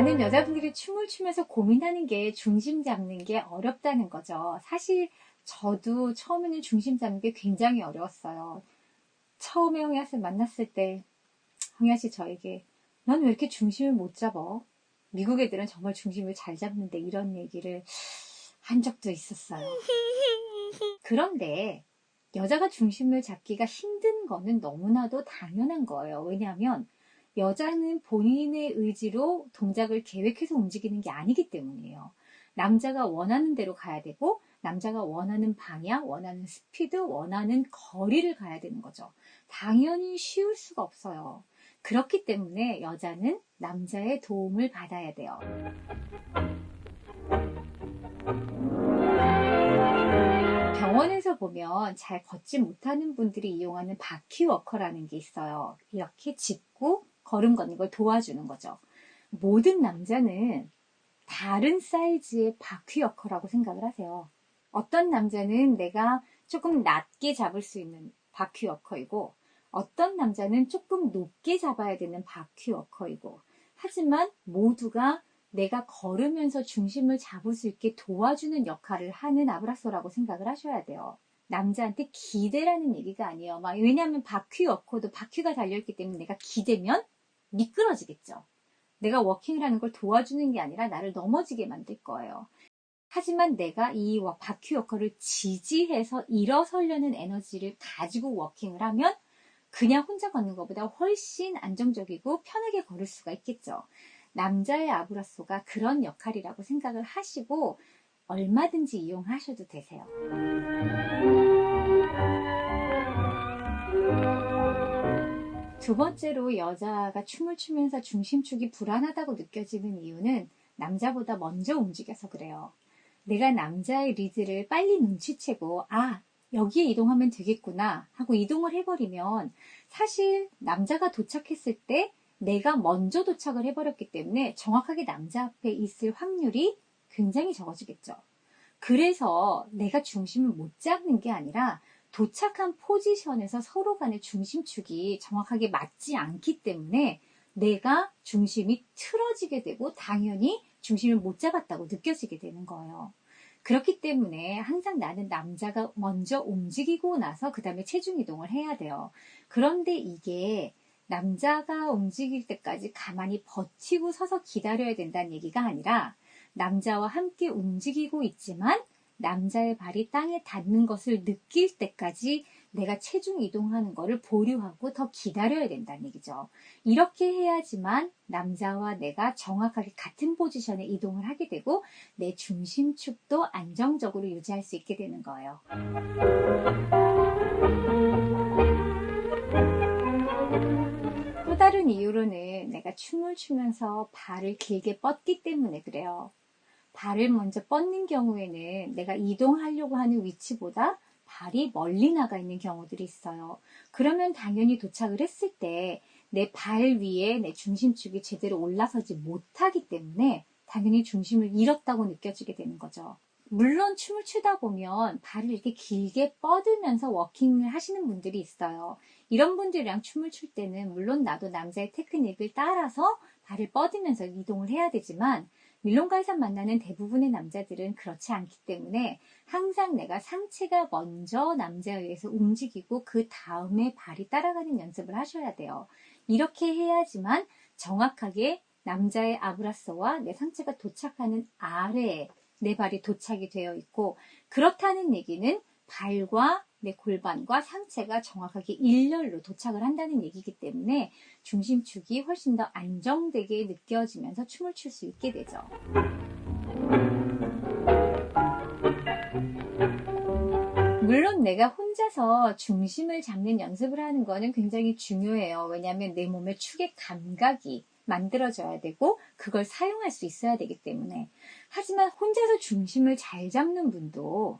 많은 여자분들이 춤을 추면서 고민하는 게 중심 잡는 게 어렵다는 거죠. 사실 저도 처음에는 중심 잡는 게 굉장히 어려웠어요. 처음에 홍야 씨 만났을 때 홍야 씨 저에게 넌 왜 이렇게 중심을 못 잡어? 미국 애들은 정말 중심을 잘 잡는데 이런 얘기를 한 적도 있었어요. 그런데 여자가 중심을 잡기가 힘든 거는 너무나도 당연한 거예요. 왜냐하면 여자는 본인의 의지로 동작을 계획해서 움직이는 게 아니기 때문이에요. 남자가 원하는 대로 가야 되고 남자가 원하는 방향, 원하는 스피드, 원하는 거리를 가야 되는 거죠. 당연히 쉬울 수가 없어요. 그렇기 때문에 여자는 남자의 도움을 받아야 돼요. 병원에서 보면 잘 걷지 못하는 분들이 이용하는 바퀴워커라는 게 있어요. 이렇게 짚고 걸음 걷는 걸 도와주는 거죠. 모든 남자는 다른 사이즈의 바퀴워커라고 생각을 하세요. 어떤 남자는 내가 조금 낮게 잡을 수 있는 바퀴워커이고 어떤 남자는 조금 높게 잡아야 되는 바퀴워커이고 하지만 모두가 내가 걸으면서 중심을 잡을 수 있게 도와주는 역할을 하는 아브라소라고 생각을 하셔야 돼요. 남자한테 기대라는 얘기가 아니에요. 왜냐하면 바퀴워커도 바퀴가 달려있기 때문에 내가 기대면 미끄러지겠죠. 내가 워킹을 하는 걸 도와주는 게 아니라 나를 넘어지게 만들 거예요. 하지만 내가 이 바퀴워커를 지지해서 일어서려는 에너지를 가지고 워킹을 하면 그냥 혼자 걷는 것보다 훨씬 안정적이고 편하게 걸을 수가 있겠죠. 남자의 아브라소가 그런 역할이라고 생각을 하시고 얼마든지 이용하셔도 되세요. 두 번째로 여자가 춤을 추면서 중심축이 불안하다고 느껴지는 이유는 남자보다 먼저 움직여서 그래요. 내가 남자의 리드를 빨리 눈치채고 여기에 이동하면 되겠구나 하고 이동을 해버리면 사실 남자가 도착했을 때 내가 먼저 도착을 해버렸기 때문에 정확하게 남자 앞에 있을 확률이 굉장히 적어지겠죠. 그래서 내가 중심을 못 잡는 게 아니라 도착한 포지션에서 서로 간의 중심축이 정확하게 맞지 않기 때문에 내가 중심이 틀어지게 되고 당연히 중심을 못 잡았다고 느껴지게 되는 거예요. 그렇기 때문에 항상 나는 남자가 먼저 움직이고 나서 그 다음에 체중 이동을 해야 돼요. 그런데 이게 남자가 움직일 때까지 가만히 버티고 서서 기다려야 된다는 얘기가 아니라 남자와 함께 움직이고 있지만 남자의 발이 땅에 닿는 것을 느낄 때까지 내가 체중 이동하는 것을 보류하고 더 기다려야 된다는 얘기죠. 이렇게 해야지만 남자와 내가 정확하게 같은 포지션에 이동을 하게 되고 내 중심축도 안정적으로 유지할 수 있게 되는 거예요. 또 다른 이유로는 내가 춤을 추면서 발을 길게 뻗기 때문에 그래요. 발을 먼저 뻗는 경우에는 내가 이동하려고 하는 위치보다 발이 멀리 나가 있는 경우들이 있어요. 그러면 당연히 도착을 했을 때 내 발 위에 내 중심축이 제대로 올라서지 못하기 때문에 당연히 중심을 잃었다고 느껴지게 되는 거죠. 물론 춤을 추다 보면 발을 이렇게 길게 뻗으면서 워킹을 하시는 분들이 있어요. 이런 분들이랑 춤을 출 때는 물론 나도 남자의 테크닉을 따라서 발을 뻗으면서 이동을 해야 되지만 밀론가에서 만나는 대부분의 남자들은 그렇지 않기 때문에 항상 내가 상체가 먼저 남자에 의해서 움직이고 그 다음에 발이 따라가는 연습을 하셔야 돼요. 이렇게 해야지만 정확하게 남자의 아브라소와 내 상체가 도착하는 아래에 내 발이 도착이 되어 있고 그렇다는 얘기는 발과 내 골반과 상체가 정확하게 일렬로 도착을 한다는 얘기이기 때문에 중심축이 훨씬 더 안정되게 느껴지면서 춤을 출 수 있게 되죠. 물론 내가 혼자서 중심을 잡는 연습을 하는 거는 굉장히 중요해요. 왜냐하면 내 몸의 축의 감각이 만들어져야 되고 그걸 사용할 수 있어야 되기 때문에. 하지만 혼자서 중심을 잘 잡는 분도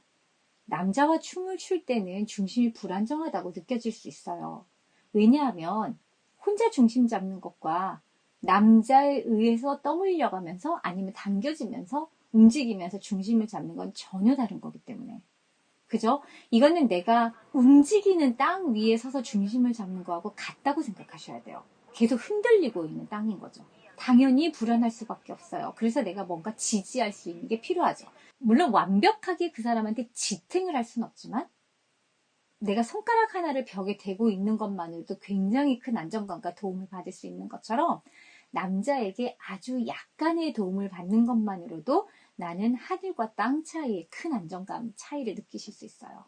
남자와 춤을 출 때는 중심이 불안정하다고 느껴질 수 있어요. 왜냐하면 혼자 중심 잡는 것과 남자에 의해서 떠밀려가면서 아니면 당겨지면서 움직이면서 중심을 잡는 건 전혀 다른 거기 때문에. 그죠? 이거는 내가 움직이는 땅 위에 서서 중심을 잡는 거하고 같다고 생각하셔야 돼요. 계속 흔들리고 있는 땅인 거죠. 당연히 불안할 수밖에 없어요. 그래서 내가 뭔가 지지할 수 있는 게 필요하죠. 물론 완벽하게 그 사람한테 지탱을 할 수는 없지만 내가 손가락 하나를 벽에 대고 있는 것만으로도 굉장히 큰 안정감과 도움을 받을 수 있는 것처럼 남자에게 아주 약간의 도움을 받는 것만으로도 나는 하늘과 땅 차이의 큰 안정감 차이를 느끼실 수 있어요.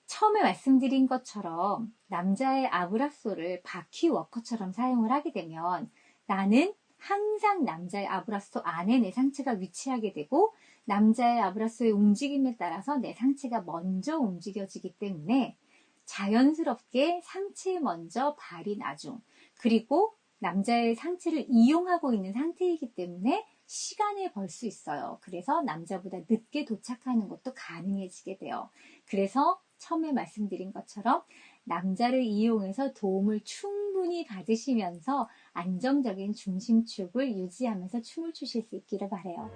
처음에 말씀드린 것처럼 남자의 아브라소를 바퀴워커처럼 사용을 하게 되면 나는 항상 남자의 아브라소 안에 내 상체가 위치하게 되고 남자의 아브라소의 움직임에 따라서 내 상체가 먼저 움직여지기 때문에 자연스럽게 상체 먼저 발이 나중 그리고 남자의 상체를 이용하고 있는 상태이기 때문에 시간을 벌 수 있어요. 그래서 남자보다 늦게 도착하는 것도 가능해지게 돼요. 그래서 처음에 말씀드린 것처럼 남자를 이용해서 도움을 충분히 받으시면서 안정적인 중심축을 유지하면서 춤을 추실 수 있기를 바라요.